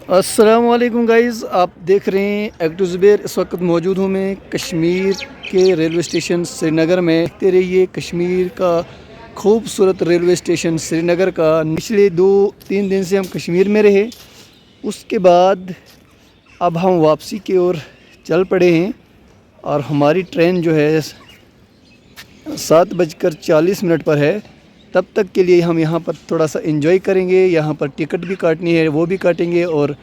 अस्सलामुअलैकुम गाइज़, आप देख रहे हैं एक्टिव ज़ुबैर। इस वक्त मौजूद हूँ मैं कश्मीर के रेलवे स्टेशन श्रीनगर में। देखते रहिए कश्मीर का खूबसूरत रेलवे स्टेशन श्रीनगर का। पिछले 2-3 दिन से हम कश्मीर में रहे, उसके बाद अब हम वापसी की ओर चल पड़े हैं और हमारी ट्रेन जो है 7:40 पर है। तब तक के लिए हम यहाँ पर थोड़ा सा एंजॉय करेंगे। यहाँ पर टिकट भी काटनी है, वो भी काटेंगे, और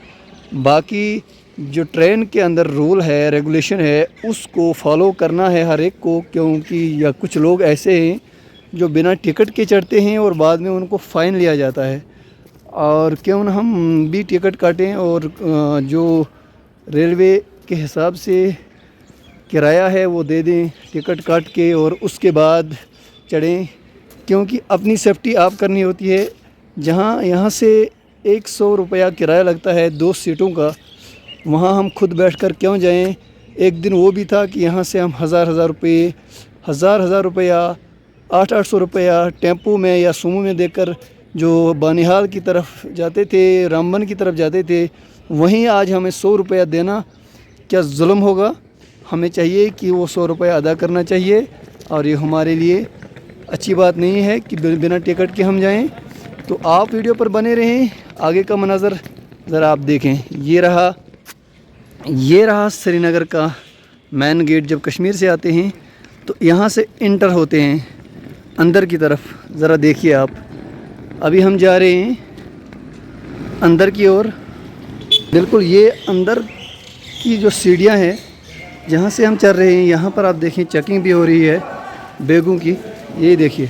बाकी जो ट्रेन के अंदर रूल है, रेगुलेशन है, उसको फॉलो करना है हर एक को, क्योंकि या कुछ लोग ऐसे हैं जो बिना टिकट के चढ़ते हैं और बाद में उनको फ़ाइन लिया जाता है। और क्यों न हम भी टिकट काटें और जो रेलवे के हिसाब से किराया है वो दे दें टिकट काट के, और उसके बाद चढ़ें, क्योंकि अपनी सेफ्टी आप करनी होती है। जहाँ यहाँ से 100 रुपया किराया लगता है 2 सीटों का, वहाँ हम खुद बैठकर क्यों जाएं। एक दिन वो भी था कि यहाँ से हम हज़ार रुपया 800 रुपया टेम्पो में या सूमो में देकर जो बानिहाल की तरफ जाते थे, रामबन की तरफ जाते थे, वहीं आज हमें 100 रुपया देना क्या जुल्म होगा। हमें चाहिए कि वो 100 रुपया अदा करना चाहिए, और ये हमारे लिए अच्छी बात नहीं है कि बिना टिकट के हम जाएं। तो आप वीडियो पर बने रहें। आगे का मंजर ज़रा आप देखें। ये रहा श्रीनगर का मेन गेट। जब कश्मीर से आते हैं तो यहाँ से इंटर होते हैं अंदर की तरफ। ज़रा देखिए आप। अभी हम जा रहे हैं अंदर की ओर। बिल्कुल ये अंदर की जो सीढ़ियाँ हैं जहाँ से हम चल रहे हैं, यहाँ पर आप देखें चेकिंग भी हो रही है बैगों की। ये देखिए,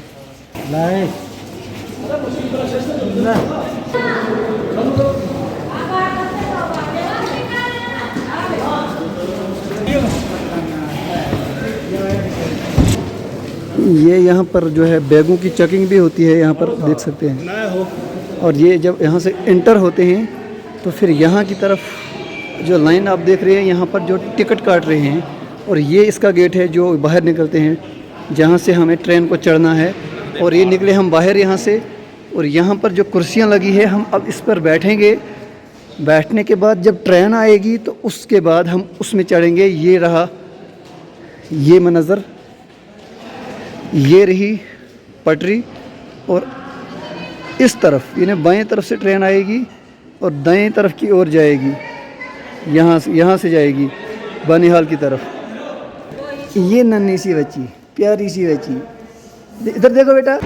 ये यहाँ पर जो है बैगों की चेकिंग भी होती है, यहाँ पर देख सकते हैं। और ये जब यहाँ से इंटर होते हैं तो फिर यहाँ की तरफ जो लाइन आप देख रहे हैं, यहाँ पर जो टिकट काट रहे हैं, और ये इसका गेट है जो बाहर निकलते हैं, जहाँ से हमें ट्रेन को चढ़ना है। और ये निकले हम बाहर यहाँ से, और यहाँ पर जो कुर्सियाँ लगी है हम अब इस पर बैठेंगे। बैठने के बाद जब ट्रेन आएगी तो उसके बाद हम उसमें चढ़ेंगे। ये रहा ये मंजर, ये रही पटरी, और इस तरफ यानी बाएं तरफ से ट्रेन आएगी और दाएं तरफ की ओर जाएगी। यहाँ से जाएगी बानिहाल की तरफ। ये नन्ही सी बच्ची, प्यारी सी बच्ची, इधर देखो बेटा।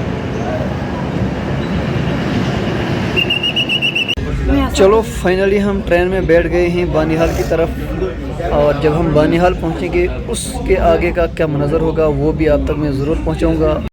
चलो फाइनली हम ट्रेन में बैठ गए हैं बानिहाल की तरफ, और जब हम बानिहाल पहुंचेंगे उसके आगे का क्या मंजर होगा वो भी आप तक मैं ज़रूर पहुंचाऊंगा।